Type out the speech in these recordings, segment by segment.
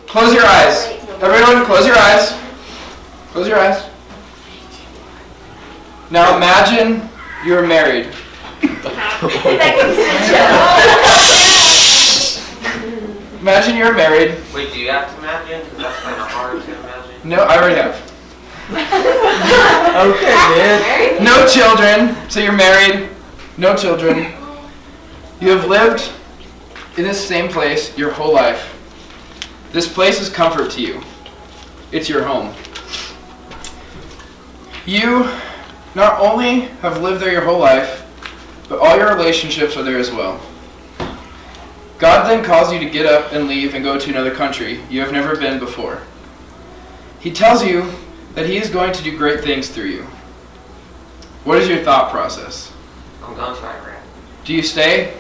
Close your eyes. Everyone, close your eyes. Close your eyes. Now imagine you're married. Imagine you're married. Wait, do you have to imagine? Because that's kind of hard to imagine. No, I already have. Okay, man. No children. So you're married. No children. You have lived in this same place your whole life. This place is comfort to you. It's your home. You not only have lived there your whole life, but all your relationships are there as well. God then calls you to get up and leave and go to another country you have never been before. He tells you that He is going to do great things through you. What is your thought process? I'm going to Iraq. Do you stay?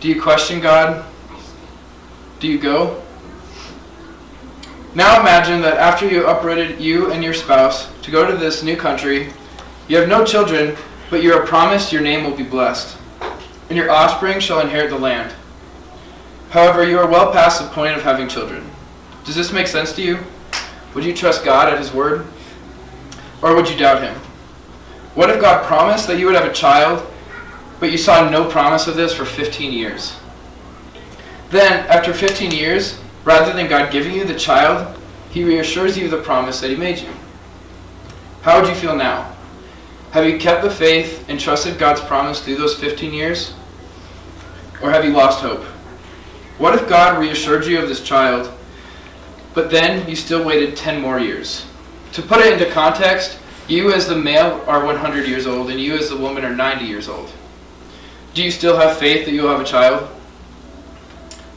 Do you question God? Do you go? Now imagine that after you uprooted you and your spouse to go to this new country, you have no children, but you are promised your name will be blessed, and your offspring shall inherit the land. However, you are well past the point of having children. Does this make sense to you? Would you trust God at His word? Or would you doubt Him? What if God promised that you would have a child, but you saw no promise of this for 15 years? Then, after 15 years, rather than God giving you the child, He reassures you of the promise that He made you. How would you feel now? Have you kept the faith and trusted God's promise through those 15 years? Or have you lost hope? What if God reassured you of this child, but then you still waited 10 more years? To put it into context, you as the male are 100 years old, and you as the woman are 90 years old. Do you still have faith that you will have a child?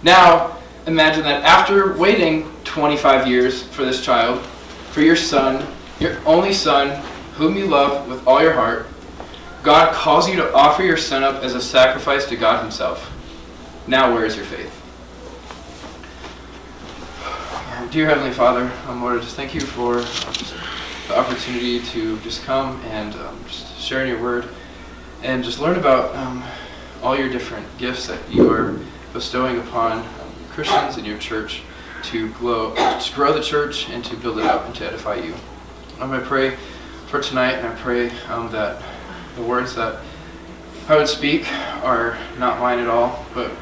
Now, imagine that after waiting 25 years for this child, for your son, your only son, whom you love with all your heart, God calls you to offer your son up as a sacrifice to God Himself. Now where is your faith? Dear Heavenly Father, Lord, just thank you for the opportunity to just come and just share in your word and just learn about all your different gifts that you are bestowing upon Christians in your church to grow the church and to build it up and to edify you. I pray for tonight, and I pray that the words that I would speak are not mine at all, but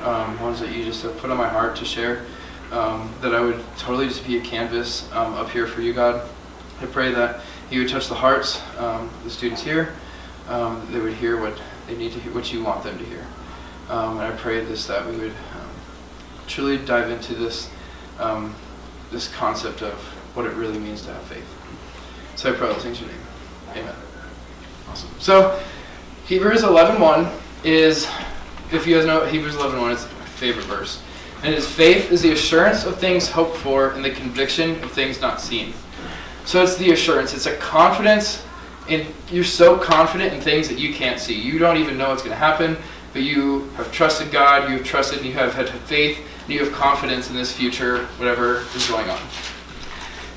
ones that you just have put on my heart to share, that I would totally just be a canvas up here for you, God. I pray that you would touch the hearts of the students here, that they would hear what they need to hear, what you want them to hear. And I pray that we would truly dive into this concept of what it really means to have faith. So I pray all these things in your name. Amen. Awesome. So Hebrews 11:1 is, if you guys know Hebrews 11:1, it's my favorite verse. And it is, faith is the assurance of things hoped for and the conviction of things not seen. So it's the assurance. It's a confidence, and you're so confident in things that you can't see. You don't even know what's going to happen, but you have trusted God, you have trusted, and you have had faith, and you have confidence in this future, whatever is going on.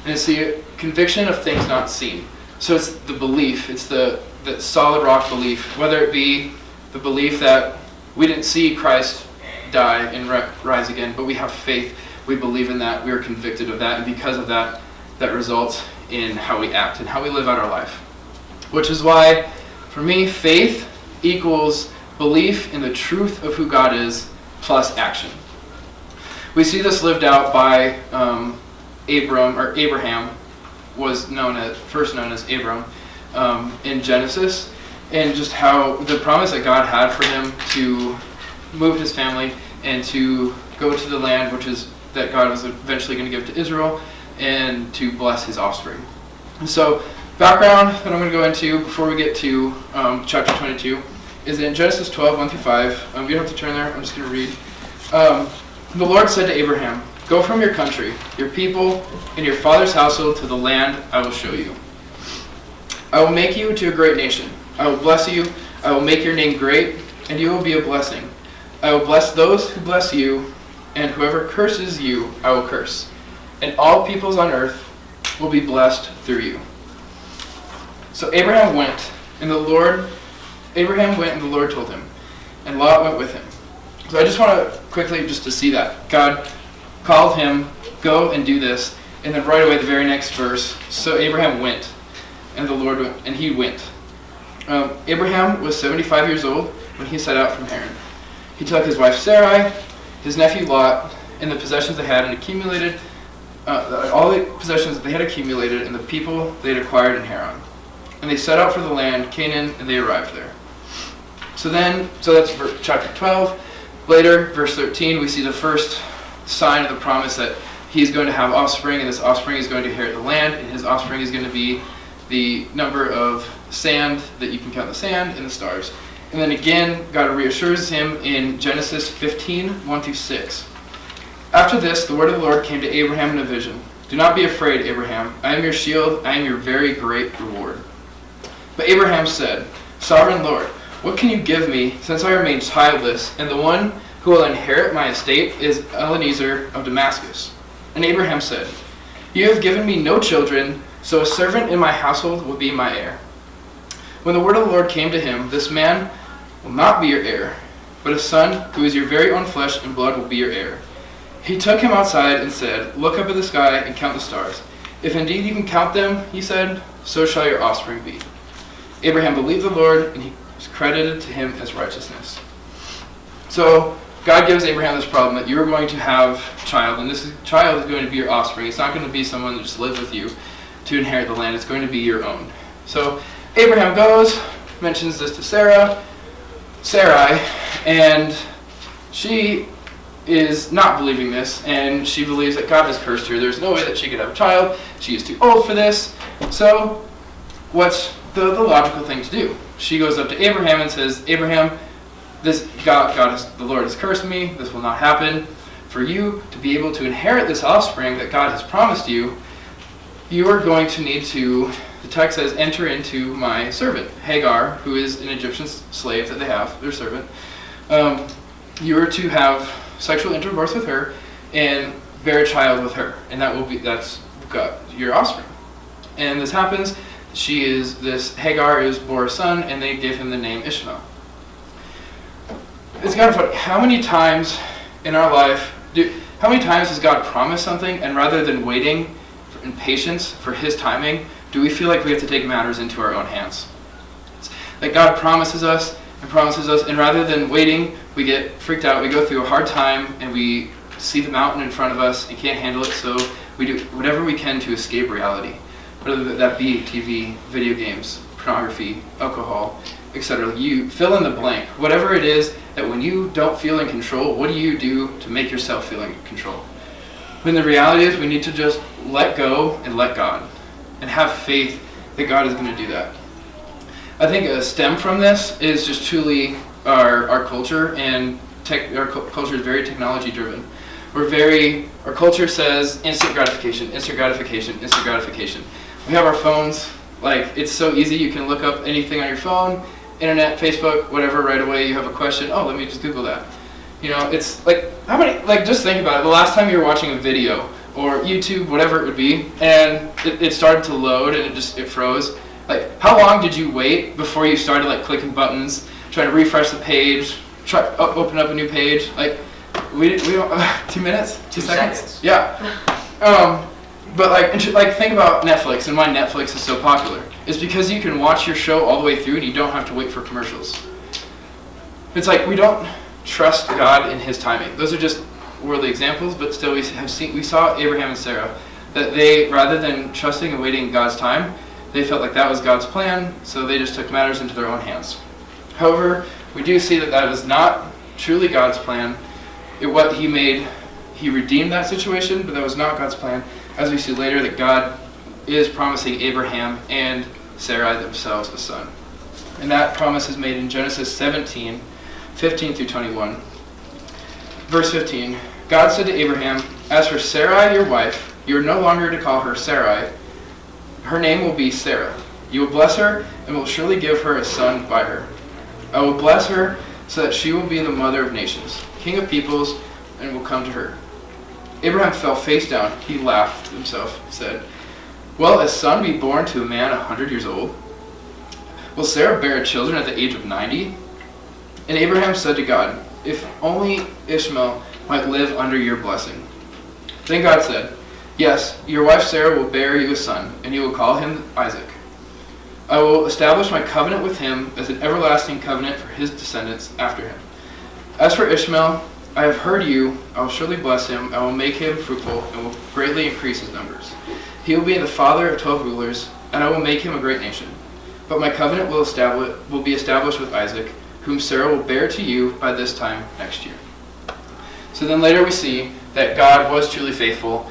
And it's the conviction of things not seen. So it's the belief, it's the solid rock belief, whether it be the belief that we didn't see Christ die and rise again, but we have faith, we believe in that, we are convicted of that, and because of that, that results in how we act and how we live out our life. Which is why, for me, faith equals belief in the truth of who God is plus action. We see this lived out by Abraham, was first known as Abram, in Genesis, and just how the promise that God had for him to move his family and to go to the land that God was eventually going to give to Israel, and to bless his offspring. And so, background that I'm going to go into before we get to chapter 22 is in Genesis 12, 1 through 5. You don't have to turn there, I'm just going to read. The Lord said to Abraham, "Go from your country, your people, and your father's household to the land I will show you. I will make you into a great nation. I will bless you. I will make your name great, and you will be a blessing. I will bless those who bless you, and whoever curses you, I will curse. And all peoples on earth will be blessed through you." So Abraham went, and the Lord told him, and Lot went with him. So I just want to quickly just to see that. God called him, go and do this. And then right away, the very next verse, so Abraham went, and the Lord went, and he went. Abraham was 75 years old when he set out from Haran. He took his wife Sarai, his nephew Lot, and the possessions they had and accumulated, all the possessions that they had accumulated and the people they had acquired in Haran. And they set out for the land, Canaan, and they arrived there. So that's chapter 12. Later, verse 13, we see the first sign of the promise that he's going to have offspring, and this offspring is going to inherit the land, and his offspring is going to be the number of sand, that you can count the sand, and the stars. And then again, God reassures him in Genesis 15, 1-6. After this, the word of the Lord came to Abraham in a vision. Do not be afraid, Abraham. I am your shield. I am your very great reward. But Abraham said, Sovereign Lord, what can you give me, since I remain childless, and the one who will inherit my estate is Eliezer of Damascus? And Abraham said, You have given me no children, so a servant in my household will be my heir. When the word of the Lord came to him, This man will not be your heir, but a son who is your very own flesh and blood will be your heir. He took him outside and said, Look up at the sky and count the stars. If indeed you can count them, he said, so shall your offspring be. Abraham believed the Lord, and he was credited to him as righteousness. So God gives Abraham this problem that you're going to have a child, and this child is going to be your offspring. It's not going to be someone that just lives with you to inherit the land. It's going to be your own. So Abraham goes, mentions this to Sarai, and she is not believing this, and she believes that God has cursed her. There's no way that she could have a child. She is too old for this. So what's the logical thing to do? She goes up to Abraham and says, Abraham, the Lord has cursed me. This will not happen. For you to be able to inherit this offspring that God has promised you, you are going to need to, the text says, enter into my servant, Hagar, who is an Egyptian slave that they have, their servant. You are to have sexual intercourse with her and bear a child with her, and that's God, your offspring. And this happens. Hagar is bore a son, and they give him the name Ishmael. It's kind of funny. How many times in our life, how many times has God promised something, and rather than waiting in patience for his timing, do we feel like we have to take matters into our own hands? It's like God promises us, and rather than waiting, we get freaked out, we go through a hard time, and we see the mountain in front of us and can't handle it, so we do whatever we can to escape reality. Whether that be TV, video games, pornography, alcohol, etc. You fill in the blank. Whatever it is that when you don't feel in control, what do you do to make yourself feel in control? When the reality is we need to just let go and let God and have faith that God is going to do that. I think a stem from this is just truly our culture, and our culture is very technology driven. Our culture says instant gratification, instant gratification, instant gratification. We have our phones, like it's so easy, you can look up anything on your phone, internet, Facebook, whatever, right away. You have a question, oh, let me just Google that. It's like, just think about it, the last time you were watching a video, or YouTube, whatever it would be, and it started to load and it froze. Like, how long did you wait before you started clicking buttons, trying to refresh the page, open up a new page? Like, we don't, 2 minutes? 2 seconds? Yeah. But think about Netflix and why Netflix is so popular. It's because you can watch your show all the way through and you don't have to wait for commercials. It's like we don't trust God in his timing. Those are just worldly examples, but still we saw Abraham and Sarah, that they, rather than trusting and waiting God's time, they felt like that was God's plan, so they just took matters into their own hands. However, we do see that was not truly God's plan. He redeemed that situation, but that was not God's plan. As we see later, that God is promising Abraham and Sarai themselves a son. And that promise is made in Genesis 17, 15 through 21. Verse 15, God said to Abraham, As for Sarai, your wife, you are no longer to call her Sarai. Her name will be Sarah. You will bless her and will surely give her a son by her. I will bless her so that she will be the mother of nations, king of peoples, and will come to her. Abraham fell face down. He laughed to himself, said, Will a son be born to a man 100 years old? Will Sarah bear children at the age of 90? And Abraham said to God, If only Ishmael might live under your blessing. Then God said, "Yes, your wife Sarah will bear you a son, and you will call him Isaac. I will establish my covenant with him as an everlasting covenant for his descendants after him. As for Ishmael, I have heard you. I will surely bless him. I will make him fruitful and will greatly increase his numbers. He will be the father of 12 rulers, and I will make him a great nation. But my covenant will be established with Isaac, whom Sarah will bear to you by this time next year." So then later we see that God was truly faithful.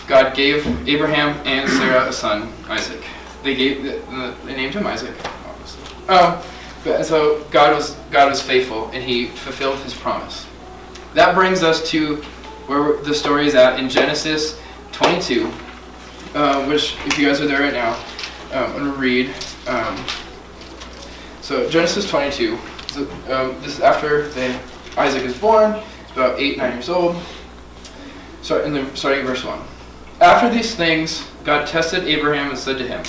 God gave Abraham and Sarah a son, Isaac. They named him Isaac, obviously. So God was faithful, and he fulfilled his promise. That brings us to where the story is at in Genesis 22, which, if you guys are there right now, I'm going to read. So Genesis 22. So, this is after Isaac is born. He's about 8-9 years old. Starting in verse 1. After these things, God tested Abraham and said to him,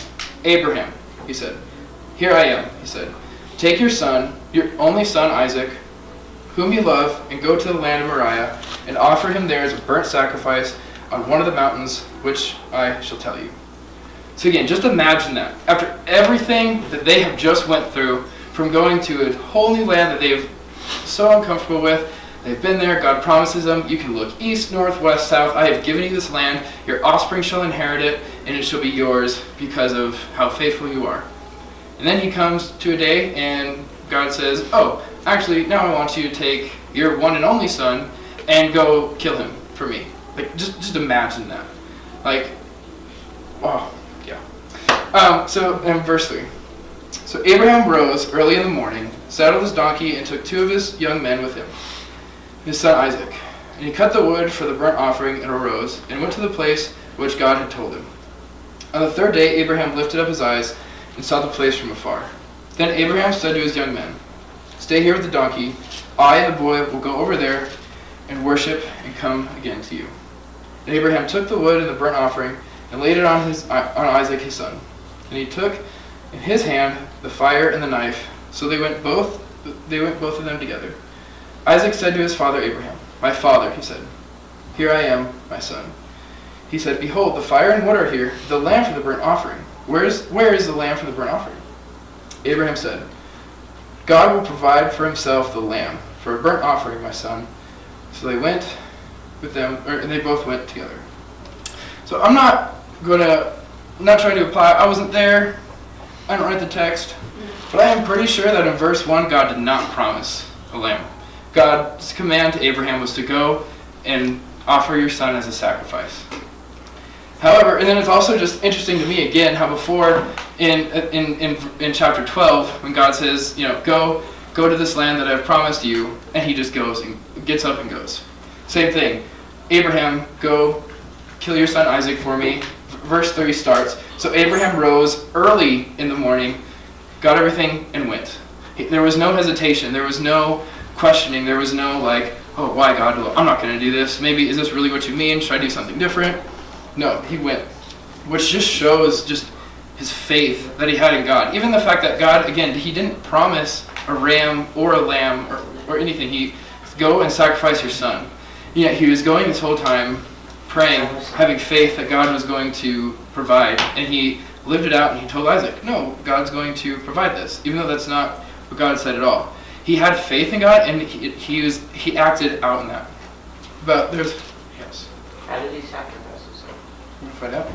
"Abraham," he said. "Here I am," he said. "Take your son, your only son Isaac, whom you love, and go to the land of Moriah, and offer him there as a burnt sacrifice on one of the mountains which I shall tell you." So again, just imagine that. After everything that they have just went through, from going to a whole new land that they've so uncomfortable with, they've been there, God promises them, "You can look east, north, west, south. I have given you this land. Your offspring shall inherit it, and it shall be yours because of how faithful you are." And then he comes to a day, and God says, "Oh, actually, now I want you to take your one and only son and go kill him for me." Like, just imagine that. Like, wow, yeah. So in verse 3. So Abraham rose early in the morning, saddled his donkey, and took 2 of his young men with him, his son Isaac. And he cut the wood for the burnt offering and arose, and went to the place which God had told him. On the 3rd day Abraham lifted up his eyes and saw the place from afar. Then Abraham said to his young men, "Stay here with the donkey. I and the boy will go over there and worship and come again to you." And Abraham took the wood and the burnt offering and laid it on Isaac his son. And he took in his hand the fire and the knife. So they went both of them together. Isaac said to his father Abraham, "My father," he said. "Here I am, my son." He said, "Behold, the fire and wood are here, the lamb for the burnt offering. Where is the lamb for the burnt offering?" Abraham said, "God will provide for himself the lamb for a burnt offering, my son." So they went with them, and they both went together. So I'm not trying to apply. I wasn't there. I don't write the text, but I am pretty sure that in verse 1, God did not promise a lamb. God's command to Abraham was to go and offer your son as a sacrifice. However, and then it's also just interesting to me again how before in chapter 12, when God says, go to this land that I've promised you, and he just goes and gets up and goes. Same thing. Abraham, go kill your son Isaac for me. Verse 3 starts. So Abraham rose early in the morning, got everything, and went. There was no hesitation. There was no questioning. There was no "Oh, why God? I'm not going to do this. Maybe, is this really what you mean? Should I do something different?" No, he went. Which just shows just his faith that he had in God. Even the fact that God, again, he didn't promise a ram or a lamb or anything. He go and sacrifice your son. Yet he was going this whole time praying, having faith that God was going to provide. And he lived it out, and he told Isaac, "No, God's going to provide this," even though that's not what God said at all. He had faith in God, and he acted out in that. But yes. How did he sacrifice himself? We'll find out.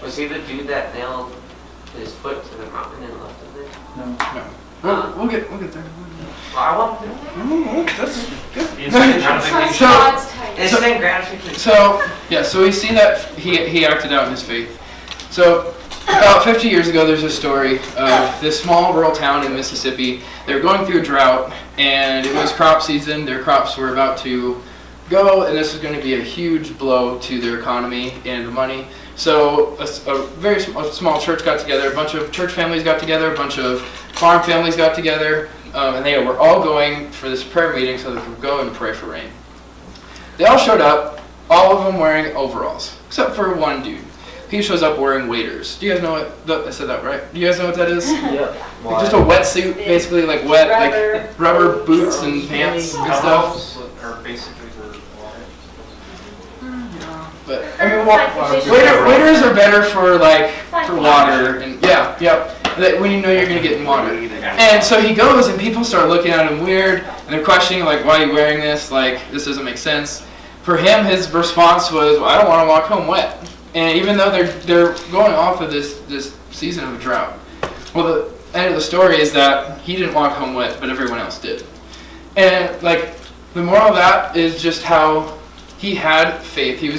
Was he the dude that nailed his foot to the mountain and left it there? No. We'll get there. Well, I want to know. That's good. Instant gratification. So we see that he acted out in his faith. So about 50 years ago, there's a story of this small rural town in Mississippi. They were going through a drought, and it was crop season. Their crops were about to go, and this was going to be a huge blow to their economy and the money. So a very small church got together, a bunch of church families got together, a bunch of farm families got together, and they were all going for this prayer meeting so they could go and pray for rain. They all showed up, all of them wearing overalls, except for one dude. He shows up wearing waders. Do you guys know what, I said that right? Do you guys know what that is? Yeah. Like just a wetsuit, basically like wet, like rubber boots and pants and stuff. Are basically for water. But I mean, Sacrificial. waders are better for water and that when you know you're gonna get in water. And so he goes, and people start looking at him weird, and they're questioning why are you wearing this? This doesn't make sense. For him, his response was, I don't want to walk home wet. And even though they're going off of this season of a drought, well, the end of the story is that he didn't walk home wet, but everyone else did. And the moral of that is just how he had faith. They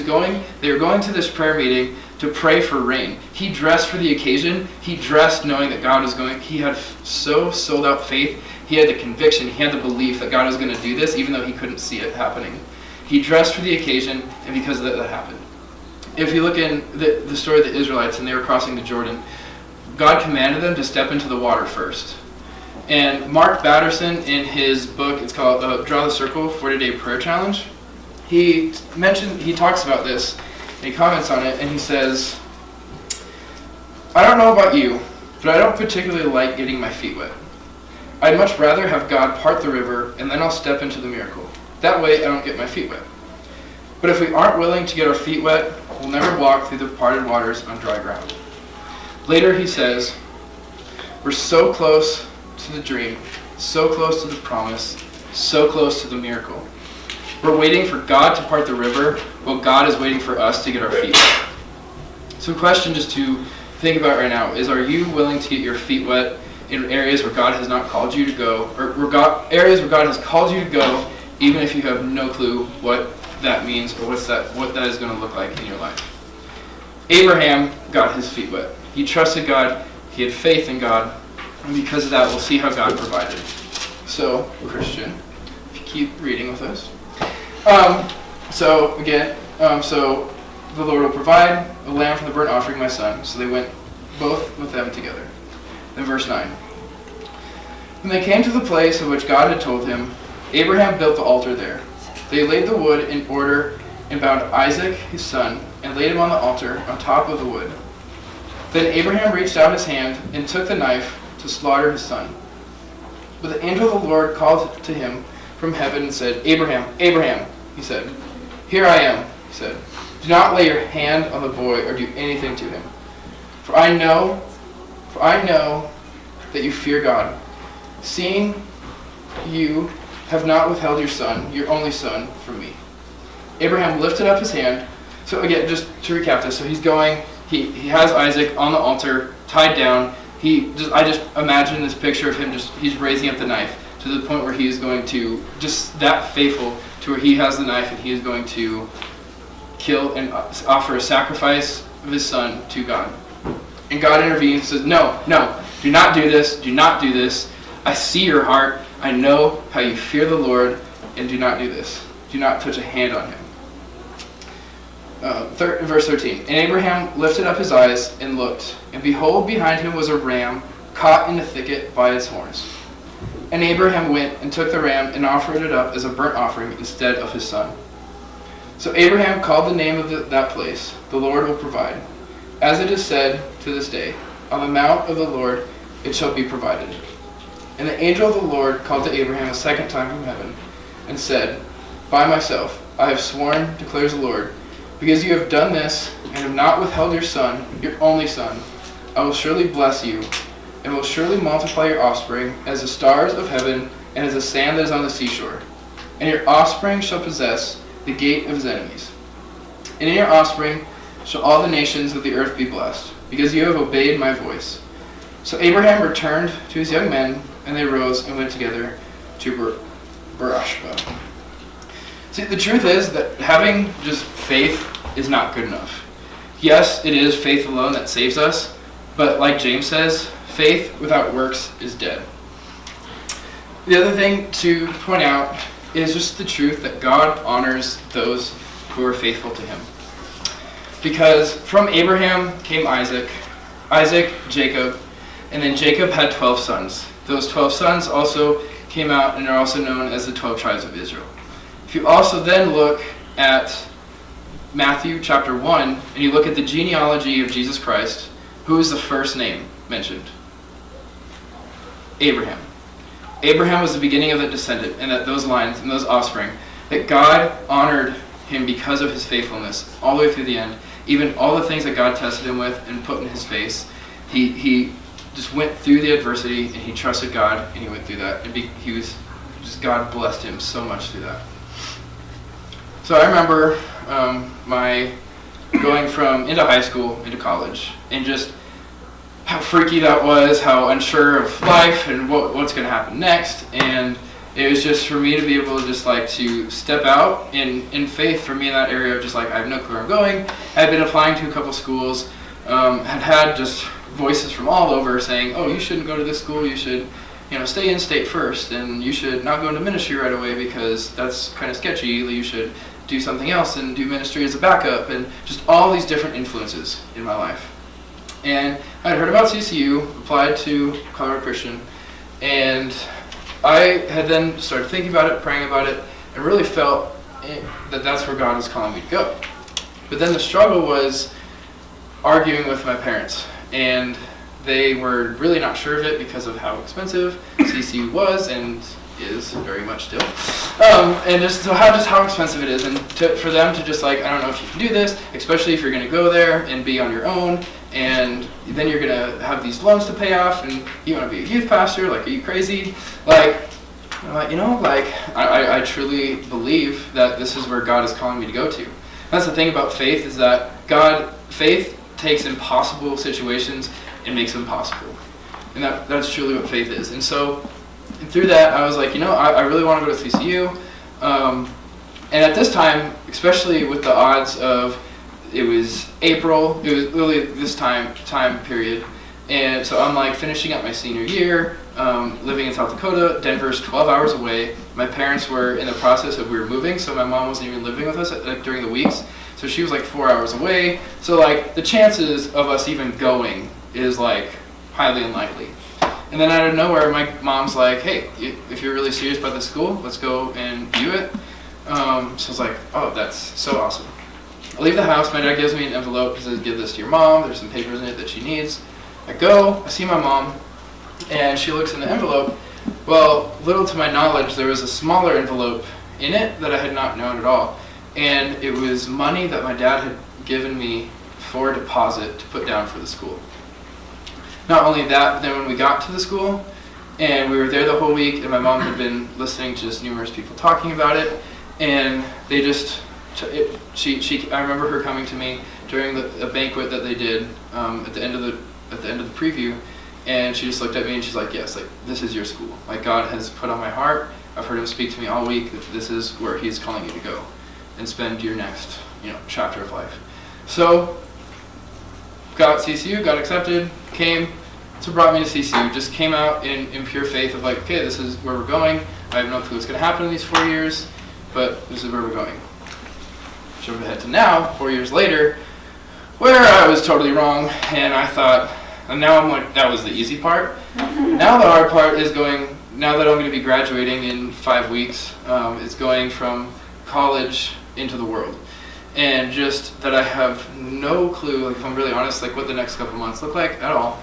were going to this prayer meeting to pray for rain. He dressed for the occasion. He dressed knowing that God was going. He had so sold out faith. He had the conviction. He had the belief that God was going to do this, even though he couldn't see it happening. He dressed for the occasion, and because of that happened. If you look in the story of the Israelites, and they were crossing the Jordan, God commanded them to step into the water first. And Mark Batterson, in his book, it's called Draw the Circle, 40-Day Prayer Challenge, he talks about this, and he comments on it, and he says, I don't know about you, but I don't particularly like getting my feet wet. I'd much rather have God part the river, and then I'll step into the miracle. That way I don't get my feet wet. But if we aren't willing to get our feet wet, we'll never walk through the parted waters on dry ground. Later he says, we're so close to the dream, so close to the promise, so close to the miracle. We're waiting for God to part the river, while God is waiting for us to get our feet wet. So a question just to think about right now is, are you willing to get your feet wet in areas where God has not called you to go, or areas where God has called you to go, even if you have no clue what that means or what that is going to look like in your life? Abraham got his feet wet. He trusted God. He had faith in God. And because of that, we'll see how God provided. So, Christian, if you keep reading with us. So the Lord will provide a lamb for the burnt offering, my son. So they went both with them together. Then verse 9. When they came to the place of which God had told him, Abraham built the altar there. They laid the wood in order and bound Isaac, his son, and laid him on the altar on top of the wood. Then Abraham reached out his hand and took the knife to slaughter his son. But the angel of the Lord called to him from heaven and said, Abraham, Abraham, he said. Here I am, he said. Do not lay your hand on the boy or do anything to him. For I know that you fear God, seeing you have not withheld your son, your only son, from me. Abraham lifted up his hand. So again, just to recap this, so he's going, he has Isaac on the altar, tied down. I just imagine this picture of him he's raising up the knife to the point where he is going to, just that faithful, to where he has the knife and he is going to kill and offer a sacrifice of his son to God. And God intervenes and says, no, do not do this, do not do this. I see your heart. I know how you fear the Lord, and do not do this. Do not touch a hand on him. Verse 13. And Abraham lifted up his eyes and looked, and behold, behind him was a ram caught in the thicket by its horns. And Abraham went and took the ram and offered it up as a burnt offering instead of his son. So Abraham called the name of that place, the Lord will provide. As it is said to this day, on the mount of the Lord it shall be provided. And the angel of the Lord called to Abraham a second time from heaven, and said, By myself I have sworn, declares the Lord, because you have done this, and have not withheld your son, your only son, I will surely bless you, and will surely multiply your offspring as the stars of heaven, and as the sand that is on the seashore. And your offspring shall possess the gate of his enemies. And in your offspring shall all the nations of the earth be blessed, because you have obeyed my voice. So Abraham returned to his young men, and they rose and went together to Beersheba. See, the truth is that having just faith is not good enough. Yes, it is faith alone that saves us, but like James says, faith without works is dead. The other thing to point out is just the truth that God honors those who are faithful to him. Because from Abraham came Isaac, Jacob, and then Jacob had 12 sons. Those 12 sons also came out and are also known as the 12 tribes of Israel. If you also then look at Matthew chapter 1, and you look at the genealogy of Jesus Christ, who is the first name mentioned? Abraham. Abraham was the beginning of the descendant, and that those lines and those offspring, that God honored him because of his faithfulness all the way through the end. Even all the things that God tested him with and put in his face, he just went through the adversity and he trusted God and he went through that. And God blessed him so much through that. So I remember my going from into high school into college and just how freaky that was, how unsure of life and what's going to happen next. And it was just for me to be able to just like to step out in faith for me in that area of just like I have no clue where I'm going. I had been applying to a couple schools, had just voices from all over saying, oh, you shouldn't go to this school, you should stay in state first, and you should not go into ministry right away because that's kind of sketchy. You should do something else and do ministry as a backup, and just all these different influences in my life. And I had heard about CCU, applied to Colorado Christian, and I had then started thinking about it, praying about it, and really felt that that's where God was calling me to go. But then the struggle was arguing with my parents, and they were really not sure of it because of how expensive CCU was and is very much still, and just how expensive it is, and for them to just like, I don't know if you can do this, especially if you're going to go there and be on your own, and then you're going to have these loans to pay off, and you want to be a youth pastor, like, are you crazy? Like, I truly believe that this is where God is calling me to go to. And that's the thing about faith, is that faith takes impossible situations and makes them possible. And that's truly what faith is. And so through that, I was like, I really want to go to CCU. And at this time, especially with the odds of, it was April, it was really this time period. And so I'm like finishing up my senior year, living in South Dakota. Denver's 12 hours away. My parents were in the process of, we were moving, so my mom wasn't even living with us during the weeks. So she was like 4 hours away. So like the chances of us even going is like highly unlikely. And then out of nowhere, my mom's like, hey, if you're really serious about this school, let's go and view it. So I was like, oh, that's so awesome. I leave the house, my dad gives me an envelope, he says, give this to your mom, there's some papers in it that she needs. I go, I see my mom, and she looks in the envelope. Well, little to my knowledge, there was a smaller envelope in it that I had not known at all. And it was money that my dad had given me for a deposit to put down for the school. Not only that, but then when we got to the school, and we were there the whole week, and my mom had been listening to just numerous people talking about it, and they just, I remember her coming to me during a banquet that they did at the end of the preview, and she just looked at me and she's like, yes, like, this is your school. Like, God has put on my heart, I've heard him speak to me all week, that this is where he's calling you to go and spend your next, chapter of life. So, got CCU, got accepted, came, so brought me to CCU, just came out in pure faith of like, okay, this is where we're going. I have no clue what's going to happen in these 4 years, but this is where we're going. Jump ahead to now, 4 years later, where I was totally wrong, and I thought, and now I'm like, that was the easy part. Now the hard part is now that I'm going to be graduating in 5 weeks, it's going from college into the world. And just that I have no clue, like if I'm really honest, like what the next couple months look like at all.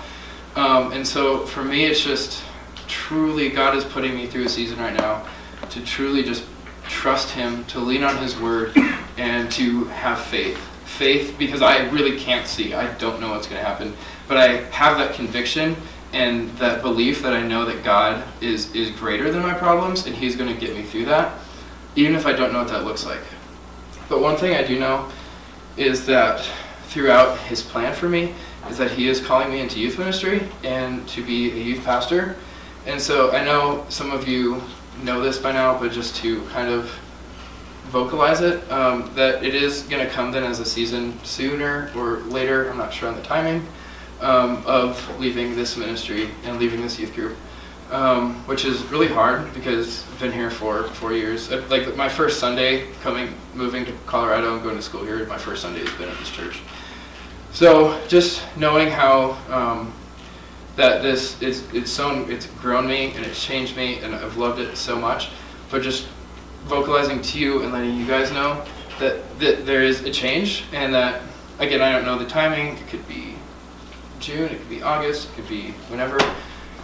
And so for me, it's just truly, God is putting me through a season right now to truly just trust him, to lean on his word, and to have faith. Faith, because I really can't see. I don't know what's going to happen. But I have that conviction and that belief that I know that God is greater than my problems, and he's going to get me through that, even if I don't know what that looks like. But one thing I do know is that throughout his plan for me is that he is calling me into youth ministry and to be a youth pastor. And so I know some of you know this by now, but just to kind of vocalize it, that it is going to come then as a season sooner or later, I'm not sure on the timing, of leaving this ministry and leaving this youth group, which is really hard because I've been here for 4 years. Like my first Sunday moving to Colorado and going to school here, my first Sunday has been at this church. So just knowing how that it's grown me and it's changed me and I've loved it so much, but just vocalizing to you and letting you guys know that there is a change, and that, again, I don't know the timing, it could be June, it could be August, it could be whenever,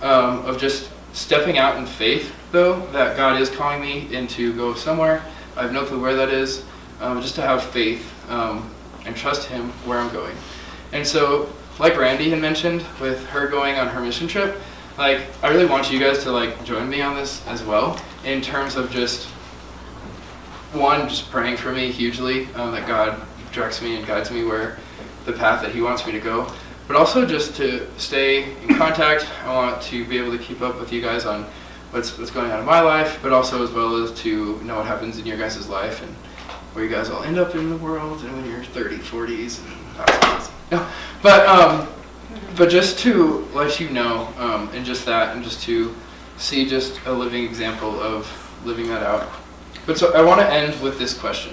of just stepping out in faith, though, that God is calling me in to go somewhere. I have no clue where that is, just to have faith and trust Him where I'm going. And so, like Randy had mentioned, with her going on her mission trip, like, I really want you guys to like join me on this as well, in terms of just praying for me hugely, that God directs me and guides me where the path that He wants me to go, but also just to stay in contact. I want to be able to keep up with you guys on what's going on in my life, but also as well as to know what happens in your guys' life and where you guys all end up in the world and when you're 30s, 40s, and that's no, but just to let you know, and just that, and just to see just a living example of living that out. But so I want to end with this question,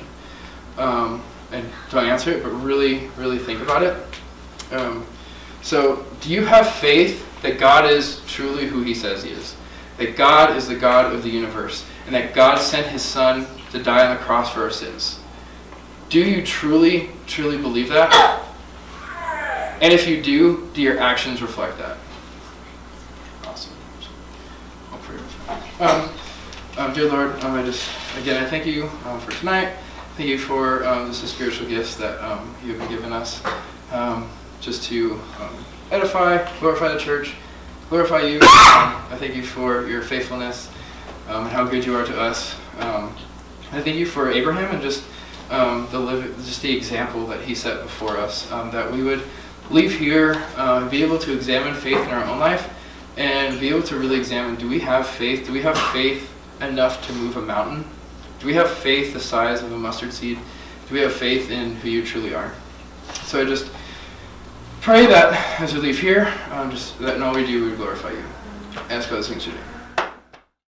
and don't answer it, but really, really think about it. So, do you have faith that God is truly who He says He is? That God is the God of the universe, and that God sent His Son to die on the cross for our sins? Do you truly, truly believe that? And if you do your actions reflect that? Awesome. I'll pray with that. Dear Lord, I thank you for tonight. Thank you for the spiritual gifts that you have given us, just to edify, glorify the church, glorify you. I thank you for your faithfulness and how good you are to us. I thank you for Abraham and just the example that he set before us, that we would leave here, be able to examine faith in our own life, and be able to really examine, do we have faith? Do we have faith enough to move a mountain? Do we have faith the size of a mustard seed? Do we have faith in who you truly are? So I just pray that as we leave here, just that in all we do, we glorify you. I ask all these things today.